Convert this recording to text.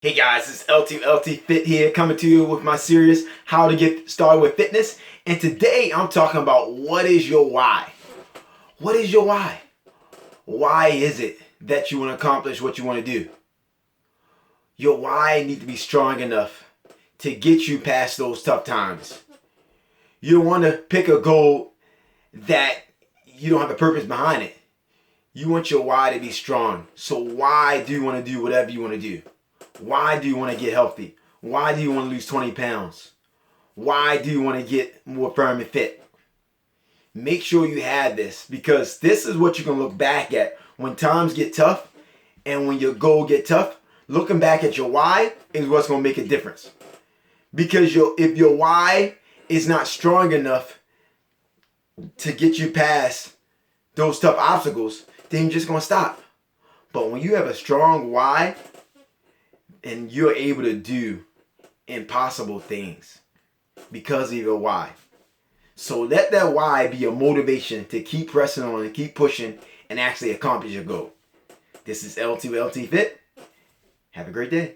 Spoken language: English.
Hey guys, it's LT Fit here, coming to you with my series, How to Get Started with Fitness. And today I'm talking about what is your why? What is your why? Why is it that you want to accomplish what you want to do? Your why needs to be strong enough to get you past those tough times. You don't want to pick a goal that you don't have a purpose behind it. You want your why to be strong. So why do you want to do whatever you want to do? Why do you want to get healthy? Why do you want to lose 20 pounds? Why do you want to get more firm and fit? Make sure you have this, because this is what you're going to look back at when times get tough and when your goal get tough. Looking back at your why is what's going to make a difference. Because if your why is not strong enough to get you past those tough obstacles, then you're just going to stop. But when you have a strong why, and you're able to do impossible things because of your why. So let that why be a motivation to keep pressing on and keep pushing and actually accomplish your goal. This is LT Fit. Have a great day.